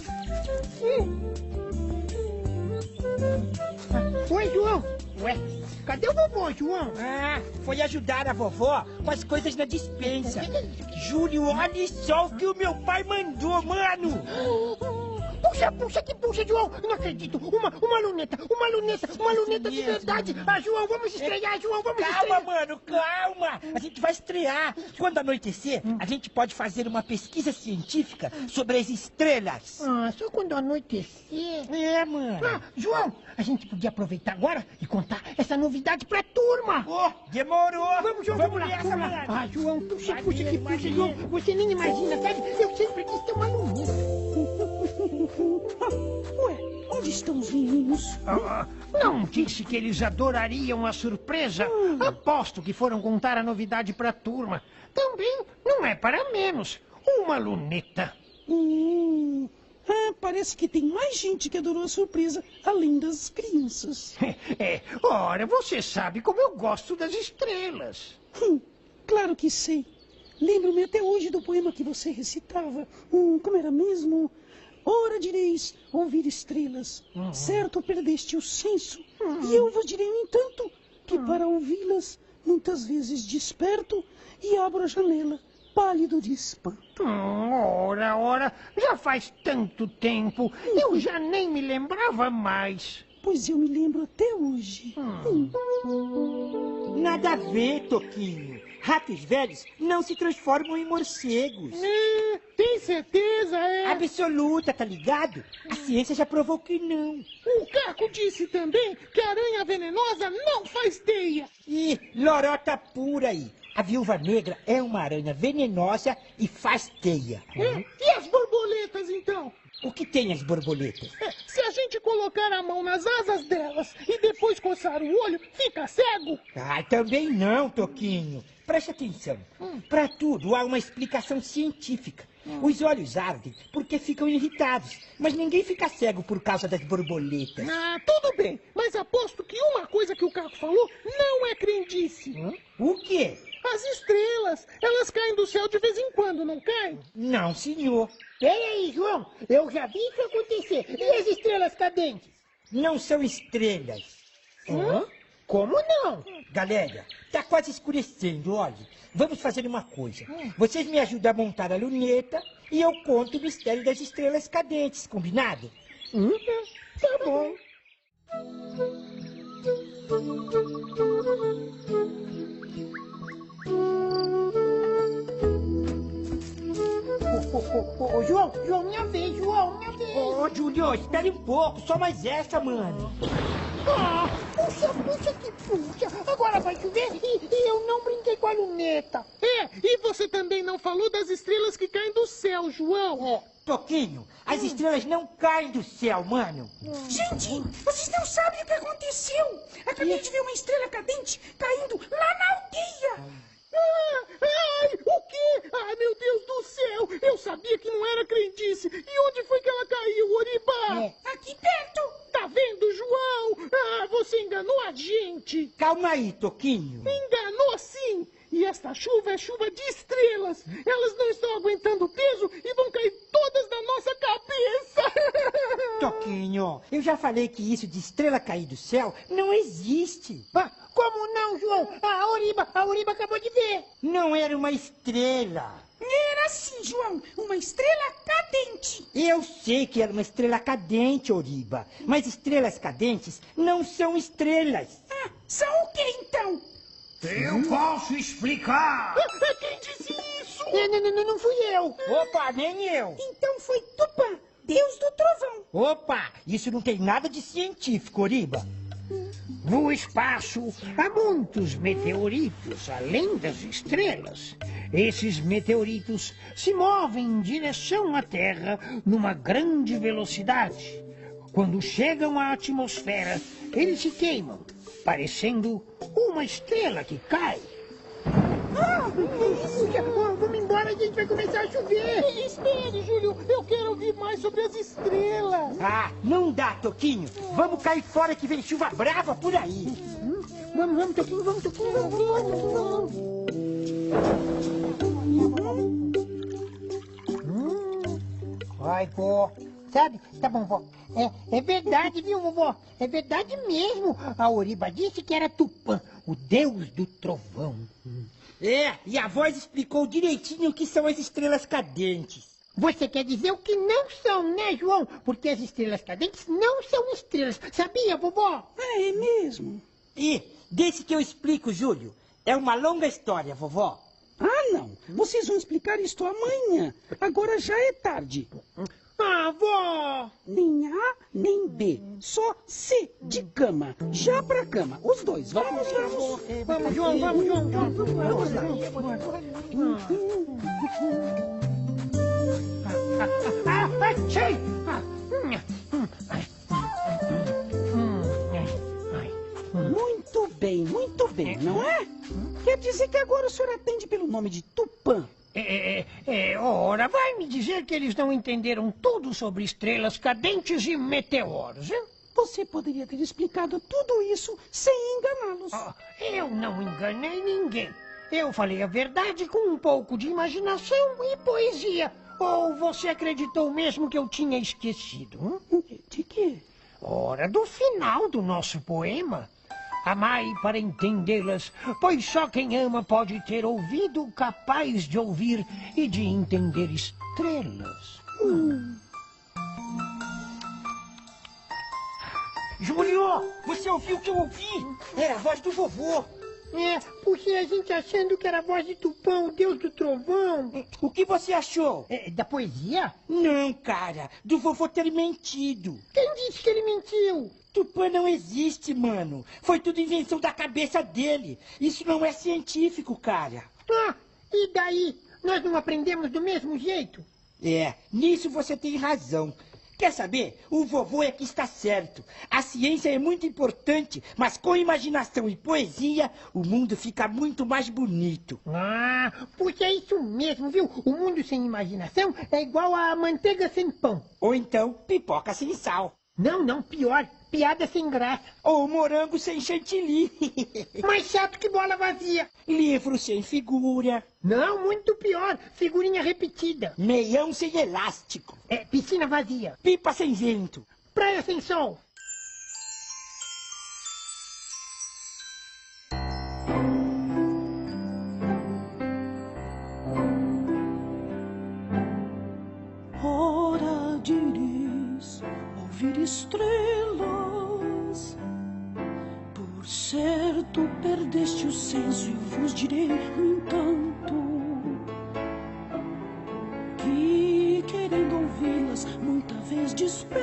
Oi, João. Ué, cadê o vovô, João?
Foi ajudar a vovó com as coisas na despensa. Júlio, olha só o que o meu pai mandou, mano.
Puxa que puxa, João. Não acredito. Uma luneta de verdade. João, vamos estrear,
Calma, mano, calma. A gente vai estrear. Quando anoitecer, a gente pode fazer uma pesquisa científica sobre as estrelas.
Só quando anoitecer?
Mano.
João, a gente podia aproveitar agora e contar essa novidade pra turma.
Demorou.
Vamos, João, vamos nessa, mano. João, puxa que puxa, João. Você nem imagina, sabe? Eu sempre quis ter uma luneta.
Ué, onde estão os meninos?
Não disse que eles adorariam a surpresa? Aposto que foram contar a novidade pra turma. Também não é para menos. Uma luneta.
Ah, parece que tem mais gente que adorou a surpresa, além das crianças.
Ora, você sabe como eu gosto das estrelas.
Claro que sei. Lembro-me até hoje do poema que você recitava. Como era mesmo? Ora direis, ouvir estrelas. Certo perdeste o senso. E eu vos direi, no entanto, que para ouvi-las, muitas vezes desperto e abro a janela, pálido de espanto.
Ora, já faz tanto tempo, eu já nem me lembrava mais.
Pois eu me lembro até hoje.
Nada a ver, Toquinho. Ratos velhos não se transformam em morcegos.
Tem certeza,
Absoluta, tá ligado? A ciência já provou que não.
O Caco disse também que a aranha venenosa não faz teia.
Ih, lorota pura aí. A viúva negra é uma aranha venenosa e faz teia.
E as borboletas, então?
O que tem as borboletas?
Se a gente colocar a mão nas asas delas e depois coçar o olho, fica cego?
Também não, Toquinho. Preste atenção. Para tudo há uma explicação científica. Os olhos ardem porque ficam irritados, mas ninguém fica cego por causa das borboletas.
Tudo bem, mas aposto que uma coisa que o Caco falou não é crendice.
O quê?
As estrelas, elas caem do céu de vez em quando, não caem?
Não, senhor.
Peraí, João, eu já vi isso acontecer. E as estrelas cadentes?
Não são estrelas.
Como não?
Galera, tá quase escurecendo, olha. Vamos fazer uma coisa. Vocês me ajudam a montar a luneta e eu conto o mistério das estrelas cadentes, combinado?
Tá bom. João, minha vez, minha vez.
Júlio, espere um pouco, só mais essa, mano.
Puxa que puxa. Agora vai chover e eu não brinquei com a luneta. E você também não falou das estrelas que caem do céu, João.
Toquinho, as estrelas não caem do céu, mano.
Gente, vocês não sabem o que aconteceu. Acabei de ver uma estrela cadente caindo lá na aldeia.
O quê? Ai, meu Deus do céu! Eu sabia que não era crendice. E onde foi que ela caiu, Oriba?
Aqui perto.
Tá vendo, João? Você enganou a gente.
Calma aí, Toquinho.
Enganou sim. E esta chuva é chuva de estrelas. Elas não estão aguentando o peso e vão cair todas na nossa cabeça.
Toquinho, eu já falei que isso de estrela cair do céu não existe.
Como não, João? A Oriba acabou de ver.
Não era uma estrela.
Era sim, João. Uma estrela cadente.
Eu sei que era uma estrela cadente, Oriba. Mas estrelas cadentes não são estrelas.
São o que então?
Eu posso explicar.
Quem disse isso?
Não fui eu.
Opa, nem eu.
Então foi Tupã, deus do trovão.
Opa, isso não tem nada de científico, Oriba.
No espaço, há muitos meteoritos, além das estrelas. Esses meteoritos se movem em direção à Terra numa grande velocidade. Quando chegam à atmosfera, eles se queimam, parecendo uma estrela que cai.
Vamos embora, a gente vai começar a chover. Espere, Júlio, eu quero ouvir mais sobre as estrelas.
Não dá, Toquinho. Vamos cair fora que vem chuva brava por aí.
Vamos, Toquinho, vamos. Ai, vó. Sabe? Tá bom, vó. É verdade, viu, vovó? É verdade mesmo. A Oriba disse que era Tupã, o deus do trovão.
E a voz explicou direitinho o que são as estrelas cadentes.
Você quer dizer o que não são, né, João? Porque as estrelas cadentes não são estrelas. Sabia, vovó?
É mesmo.
Desse que eu explico, Júlio. É uma longa história, vovó.
Não. Vocês vão explicar isto amanhã. Agora já é tarde.
Vó!
Nem A, nem B. Só C de cama. Já pra cama. Os dois. Vamos.
Vamos, João. Achei!
Muito bem, não é? Quer dizer que agora o senhor atende pelo nome de Tupã.
Ora, vai me dizer que eles não entenderam tudo sobre estrelas cadentes e meteoros, hein?
Você poderia ter explicado tudo isso sem enganá-los.
Eu não enganei ninguém. Eu falei a verdade com um pouco de imaginação e poesia. Ou você acreditou mesmo que eu tinha esquecido?
De quê?
Ora, do final do nosso poema. Amai para entendê-las, pois só quem ama pode ter ouvido capaz de ouvir e de entender estrelas.
Júlio, você ouviu o que eu ouvi? Era a voz do vovô.
Porque a gente achando que era a voz de Tupã, o deus do trovão.
O que você achou?
Da poesia?
Não, cara, do vovô ter mentido.
Quem disse que ele mentiu?
Tupã não existe, mano. Foi tudo invenção da cabeça dele. Isso não é científico, cara.
E daí? Nós não aprendemos do mesmo jeito?
Nisso você tem razão. Quer saber? O vovô é que está certo. A ciência é muito importante, mas com imaginação e poesia, o mundo fica muito mais bonito.
Porque é isso mesmo, viu? O mundo sem imaginação é igual a manteiga sem pão.
Ou então, pipoca sem sal.
Não, pior. Piada sem graça.
Ou morango sem chantilly.
Mais chato que bola vazia.
Livro sem figura.
Não, muito pior. Figurinha repetida.
Meião sem elástico.
Piscina vazia.
Pipa sem vento.
Praia sem sol.
Ora direis ouvir estrelas, por certo perdeste o senso e vos direi, no entanto, que querendo ouvi-las muita vez desperto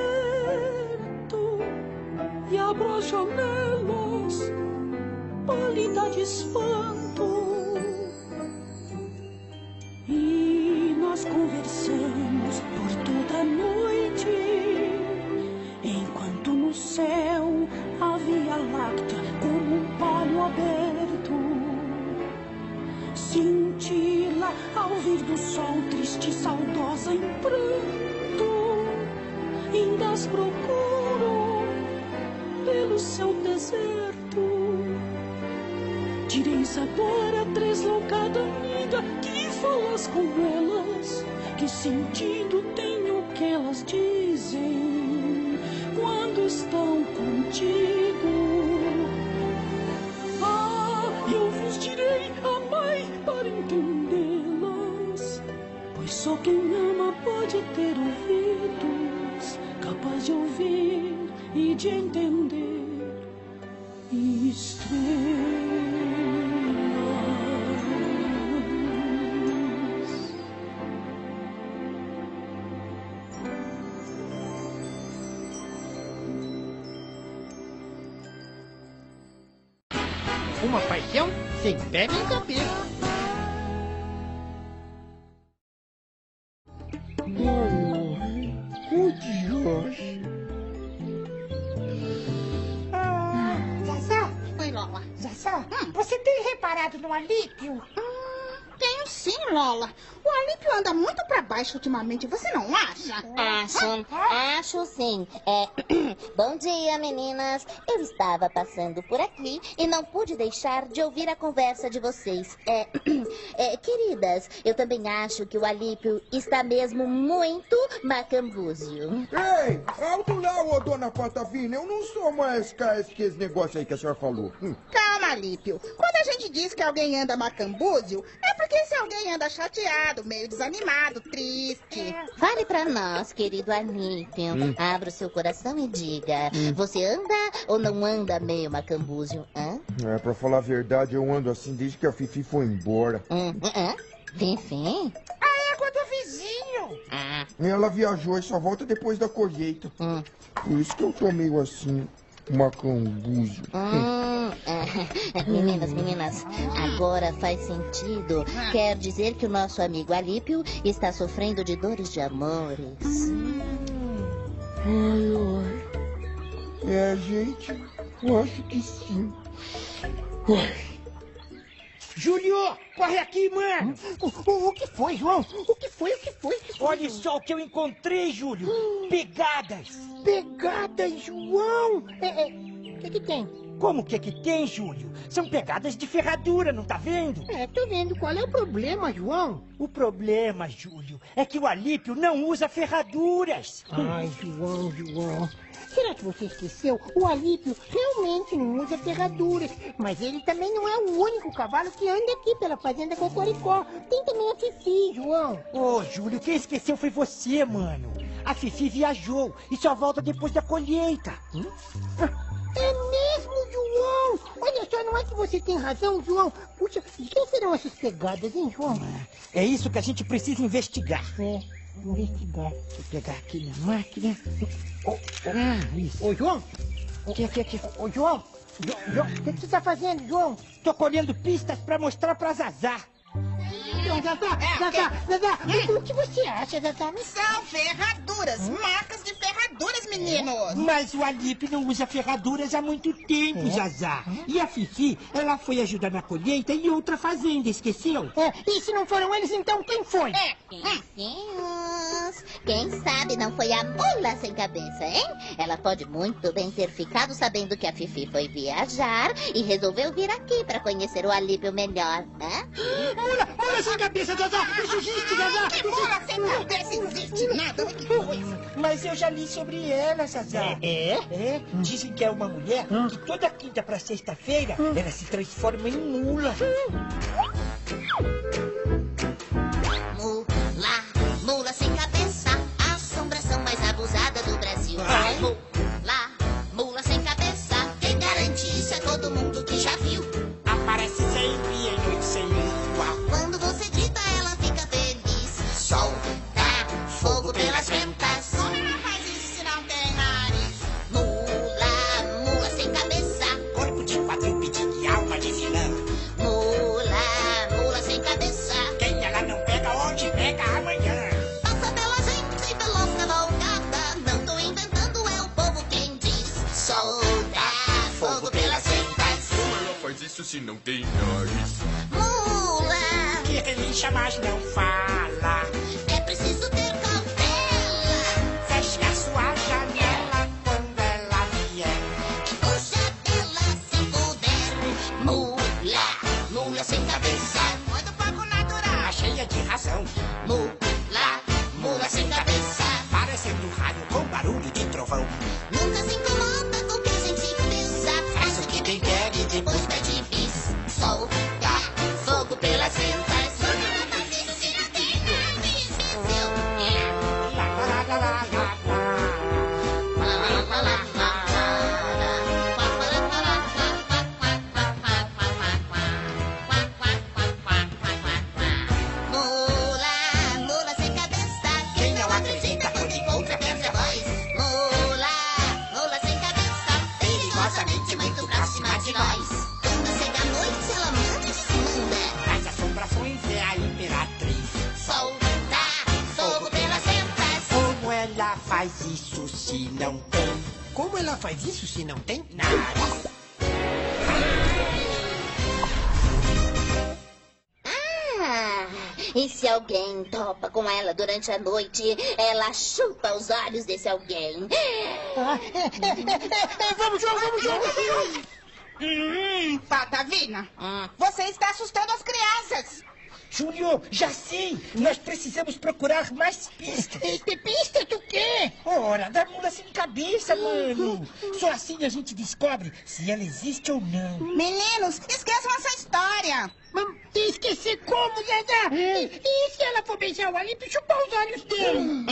e abro as janelas, pálida de espanto, e nós conversamos por toda a noite, enquanto no céu a Via Láctea como um palho aberto cintila ao vir do sol triste e saudosa em pranto, ainda as procuro pelo seu deserto. Direis agora, tresloucada amiga, que falas com elas, que sentido tem o que elas dizem quando estão contigo? Eu vos direi, amai para entendê-las, pois só quem ama pode ter ouvidos capaz de ouvir e de entender estrelas.
Uma paixão sem pé nem cabeça.
Zazá,
Oi, Lola.
Zazá, você tem reparado no Alípio?
Tenho sim, Lola. O Alípio anda muito pra baixo ultimamente, você não acha?
Acho sim. Bom dia, meninas. Eu estava passando por aqui e não pude deixar de ouvir a conversa de vocês. Queridas, eu também acho que o Alípio está mesmo muito macambúzio.
Ei, alto lá, ô dona Patavina. Eu não sou mais que esse negócio aí que a senhora falou.
Calma, Alípio. Quando a gente diz que alguém anda macambúzio, é porque esse alguém anda chateado, meio desanimado, triste.
Fale pra nós, querido Alípio. Abra o seu coração e diga, você anda ou não anda meio macambúzio?
Pra falar a verdade, eu ando assim desde que a Fifi foi embora.
Fifi?
A égua do vizinho.
Ela viajou e só volta depois da colheita. Por isso que eu tô meio assim, macambúzio.
Meninas, agora faz sentido. Quer dizer que o nosso amigo Alípio está sofrendo de dores de amores.
Gente, eu acho que sim.
Júlio, corre aqui, mano.
O que foi, João? O que foi?
Olha só o que eu encontrei, Júlio. Pegadas.
Pegadas, João. O que tem?
Como que tem, Júlio? São pegadas de ferradura, não tá vendo?
Tô vendo. Qual é o problema, João?
O problema, Júlio, é que o Alípio não usa ferraduras.
Ai, João. Será que você esqueceu? O Alípio realmente não usa ferraduras. Mas ele também não é o único cavalo que anda aqui pela fazenda Cocoricó. Tem também a Fifi, João.
Ô, Júlio, quem esqueceu foi você, mano. A Fifi viajou e só volta depois da colheita.
É mesmo, João? Olha só, não é que você tem razão, João? Puxa, de quem serão essas pegadas, hein, João?
É isso que a gente precisa investigar.
Investigar.
Deixa eu pegar aqui na máquina.
Isso. Ô, João.
Aqui.
Ô, João. O que você tá fazendo, João?
Tô colhendo pistas pra mostrar pra Zazá.
Zazá, o que você acha, Zazá?
São ferraduras, marcas de ferraduras, meninos.
Mas o Alípio não usa ferraduras há muito tempo, Zazá. E a Fifi, ela foi ajudar na colheita em outra fazenda, esqueceu?
E se não foram eles, então quem foi?
Quem sabe não foi a mula sem cabeça, hein? Ela pode muito bem ter ficado sabendo que a Fifi foi viajar e resolveu vir aqui pra conhecer o Alípio melhor, né?
Mula sem cabeça, Zazá! Isso existe, Zazá!
Que mula sem cabeça existe nada, que coisa!
Mas eu já li sobre ela, Zazá. Dizem que é uma mulher que toda quinta pra sexta-feira ela se transforma em mula.
Mula sem cabeça, a assombração mais abusada do Brasil. Mula sem cabeça, quem garante isso é todo mundo que já viu.
Aparece sempre em noite sem lua.
Quando você dita, ela fica feliz. Solta fogo pelas ventas.
Como ela faz isso se não tem nariz?
Mula sem cabeça.
Corpo de quadrúpede e alma de vilã.
Mula sem cabeça.
Quem ela não pega, onde pega amanhã.
Passa pela gente veloz cavalgada. Não tô inventando, é o povo quem diz. Solta fogo pelas ventas.
Como ela faz isso se não tem nariz?
Mula.
Que relincha, mas não fala.
É preciso ter cautela.
Feche a sua janela quando ela vier.
E puxa dela se puder. Mula sem cabeça.
Muito pouco natural.
Cheia de razão.
Mula sem cabeça.
Parecendo raio com barulho de trovão.
Nunca se incomoda com o que a gente pensa.
Faz o que bem quer e
Depois pede bis. Solta fogo pelas ventas. Mula sem cabeça. Quem não acredita quando encontra perde a voz. Mula sem cabeça. Perigosamente muito próxima de nós. Quando chega a noite, ela manda e desmanda.
As assombrações é a imperatriz.
Solta fogo pelas ventas.
Como ela faz isso se não tem?
Como ela faz isso se não tem
nariz?
E se alguém topa com ela durante a noite, ela chupa os olhos desse alguém.
Vamos, João!
Patavina, você está assustando as crianças.
Júlio, já sei! Nós precisamos procurar mais pistas.
Pista do quê?
Ora, da mula sem cabeça, mano. Só assim a gente descobre se ela existe ou não.
Meninos, esqueçam essa história.
Esquecer como, Zazá? E se ela for beijar o Alípio e chupar os olhos dele?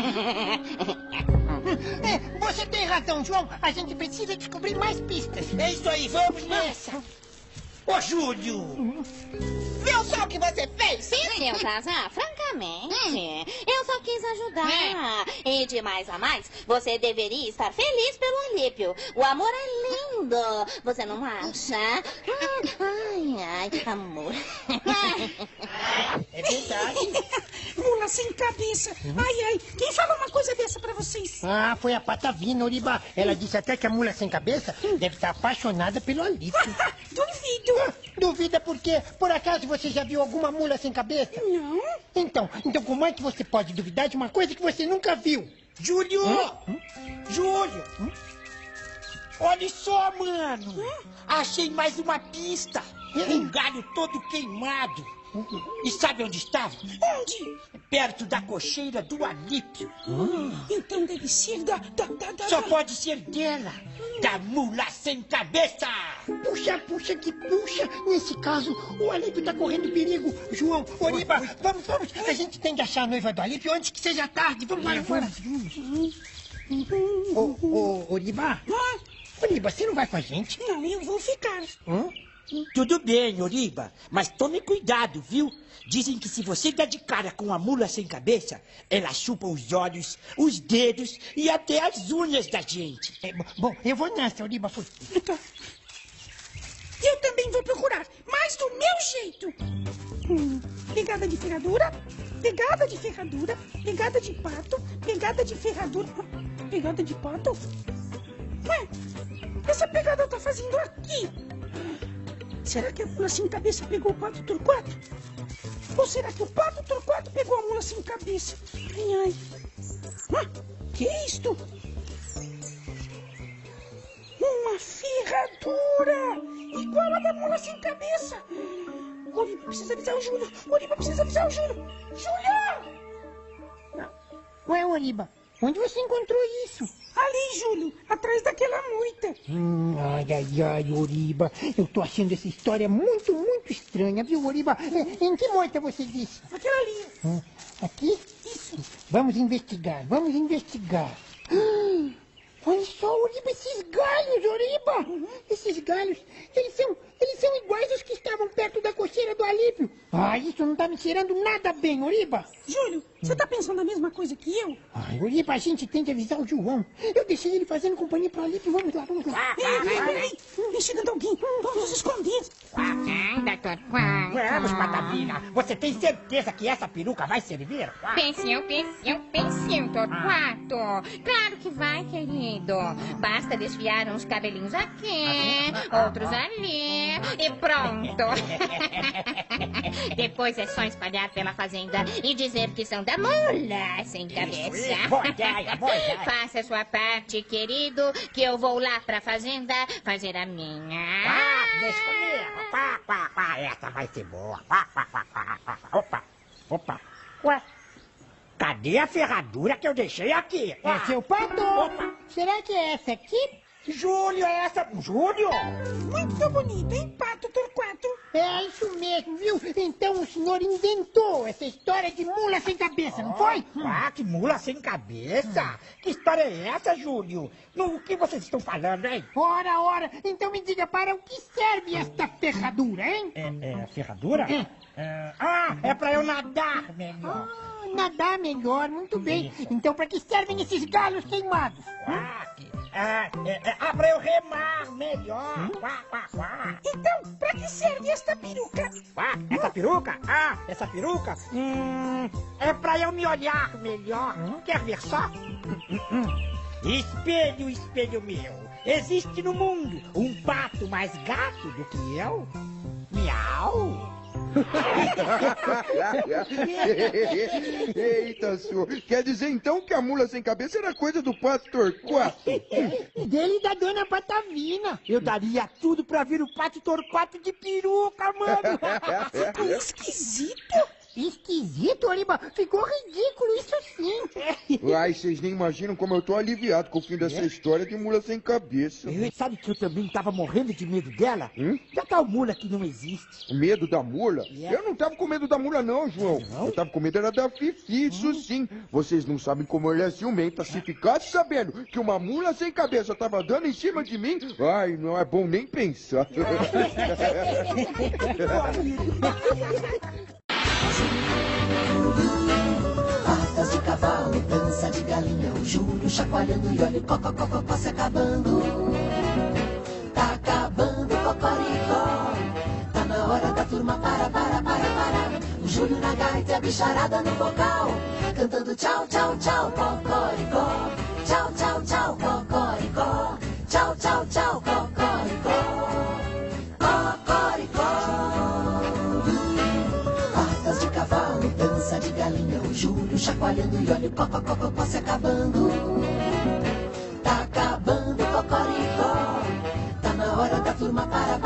Você tem razão, João. A gente precisa descobrir mais pistas.
É isso aí, vamos nessa. Ô, Júlio!
Viu só o que você fez, sim?
Seu Zazá, francamente, eu só quis ajudar. E de mais a mais, você deveria estar feliz pelo Alípio. O amor é lindo, você não acha? Ai, amor.
É verdade.
Mula sem cabeça. Ai, quem falou uma coisa dessa pra vocês?
Foi a Patavina, Oriba. Ela disse até que a mula sem cabeça deve estar apaixonada pelo Alípio.
Duvido.
Duvida porque, por acaso, você já viu alguma mula sem cabeça?
Não.
Então como é que você pode duvidar de uma coisa que você nunca viu?
Júlio! Júlio! Olha só, mano! Achei mais uma pista. Um galho todo queimado. E sabe onde estava?
Onde?
Perto da cocheira do Alípio.
Então deve ser da...
Só pode ser dela. Da mula sem cabeça.
Puxa, que puxa. Nesse caso, o Alípio tá correndo perigo. João, Oriba, vamos. A gente tem que achar a noiva do Alípio antes que seja tarde. Vamos. Oriba? Oriba, você não vai com a gente?
Não, eu vou ficar.
Tudo bem, Oriba, mas tome cuidado, viu? Dizem que se você der de cara com a mula sem cabeça, ela chupa os olhos, os dedos e até as unhas da gente.
Bom, eu vou nessa, Oriba.
Eu também vou procurar, mas do meu jeito. Pegada de ferradura, pegada de ferradura, pegada de pato, pegada de ferradura, pegada de pato. Ué, essa pegada tá fazendo aqui. Será que a mula sem cabeça pegou o pato Torquato? Ou será que o pato Torquato pegou a mula sem cabeça? Ai. Que é isto? Uma ferradura! Igual a da mula sem cabeça! Oriba precisa avisar o Júlio! Júlio!
Ué, Oriba, onde você encontrou isso?
Ali, Júlio, atrás daquela moita.
Ai, Oriba, eu tô achando essa história muito estranha, viu, Oriba? Em que moita você disse?
Aquela ali.
Aqui?
Isso.
Vamos investigar. Olha só, Oriba, esses galhos, Oriba! Esses galhos, eles são iguais aos que estavam perto da cocheira do Alípio. Isso não tá me cheirando nada bem, Oriba.
Júlio, você tá pensando a mesma coisa que eu?
Oriba, a gente tem que avisar o João. Eu deixei ele fazendo companhia pro Alípio. Vamos lá.
Peraí, vem chegando alguém. Vamos nos esconder.
Vamos, Patavina. Você tem certeza que essa peruca vai servir?
Pensinho, Torquato. Claro que vai, querido. Basta desfiar uns cabelinhos aqui, outros ali e pronto. Depois é só espalhar pela fazenda e dizer que são da mula sem cabeça.
Boa ideia.
Faça a sua parte, querido, que eu vou lá pra fazenda fazer a minha.
Deixa comigo. Essa vai ser boa. Opa. Ué, cadê a ferradura que eu deixei aqui?
É seu pato. Será que é essa aqui?
Júlio, é essa? Júlio?
Muito bonito, hein, pato Torquato?
É isso mesmo, viu? Então o senhor inventou essa história de mula sem cabeça, não foi?
Que mula sem cabeça? Que história é essa, Júlio? O que vocês estão falando, hein?
Ora. Então me diga, para o que serve esta ferradura, hein?
Ferradura? É pra eu nadar melhor.
Nadar melhor, muito bem. Então para que servem esses galhos queimados?
Pra eu remar melhor.
Então, pra que serve esta peruca?
Essa peruca? Essa peruca? É pra eu me olhar melhor. Quer ver só? Espelho meu. Existe no mundo um pato mais gato do que eu? Miau!
Eita, senhor. Quer dizer então que a mula sem cabeça era coisa do pato Torquato?
Dele e da dona Patavina.
Eu daria tudo pra ver o pato Torquato de peruca, mano.
Ficou esquisito.
Esquisito, Oriba? Ficou ridículo, isso sim.
Vocês nem imaginam como eu tô aliviado com o fim dessa história de mula sem cabeça.
Sabe que eu também tava morrendo de medo dela? Da tal mula que não existe.
Medo da mula? Eu não tava com medo da mula não, João. Eu tava com medo era da Fifi, isso sim. Vocês não sabem como ele é ciumenta. Se ficasse sabendo que uma mula sem cabeça tava dando em cima de mim, não é bom nem pensar.
Patas de cavalo, dança de galinha, o Júlio chacoalhando e olha o cocó se acabando. Tá acabando o cocoricó, tá na hora da turma para. O Júlio na gaita e a bicharada no vocal, cantando tchau, cocoricó. Tchau, cocoricó. Tchau, cocoricó. Cocoricó. dança de galinha, o Júlio chacoalhando e olha o cocó se acabando. Tá acabando o cocoricó, tá na hora da turma para.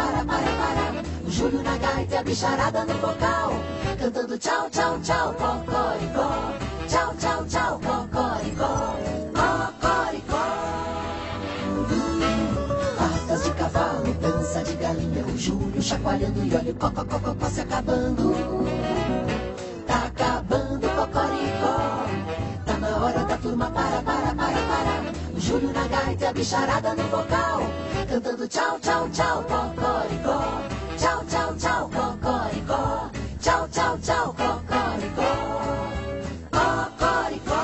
O Júlio na gaita e a bicharada no vocal, cantando tchau, tchau, tchau, cocoricó. Tchau, tchau, tchau, cocoricó, cocoricó. Patas de cavalo, dança de galinha, o Júlio chacoalhando e olha o cocó se acabando. Tá acabando o cocoricó, tá na hora da turma para. O Júlio na gaita e a bicharada no vocal, cantando tchau, tchau, tchau, cocoricó. Tchau, tchau, tchau, cocoricó. Tchau, tchau, tchau, cocoricó. Cocoricó.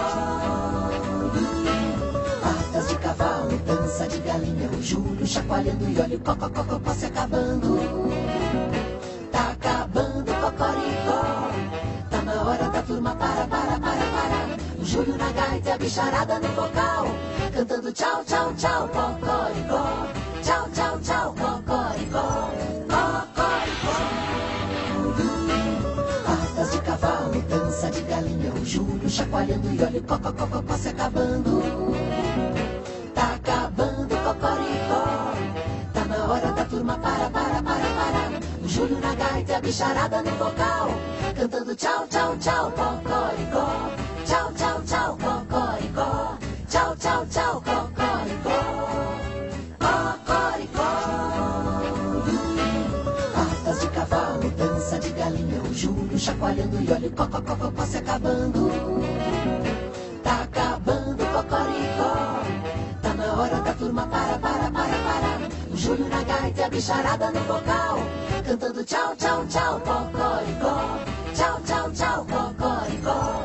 Patas de cavalo, dança de galinha, o Júlio chacoalhando e olha o cocó se acabando. Tá acabando o cocoricó, tá na hora da turma para. O Júlio na gaita e a bicharada no vocal, cantando tchau, tchau, tchau, cocoricó. Tchau, tchau, tchau, cocoricó. Cocoricó. Patas de cavalo, dança de galinha, o Júlio chacoalhando e olha o cocó se acabando. Tá acabando o cocoricó, tá na hora da turma para. O Júlio na gaita e a bicharada no vocal, cantando tchau, tchau, tchau, cocoricó. Tchau, tchau, tchau, cocoricó. Tchau, tchau, tchau, cocoricó. Cocoricó. Patas de cavalo, dança de galinha, o Júlio chacoalhando e olha o cocó se acabando. Tá acabando o cocoricó, tá na hora da turma para. O Júlio na gaita e a bicharada no vocal, cantando tchau, tchau, tchau, cocoricó. Tchau, tchau, tchau, cocoricó.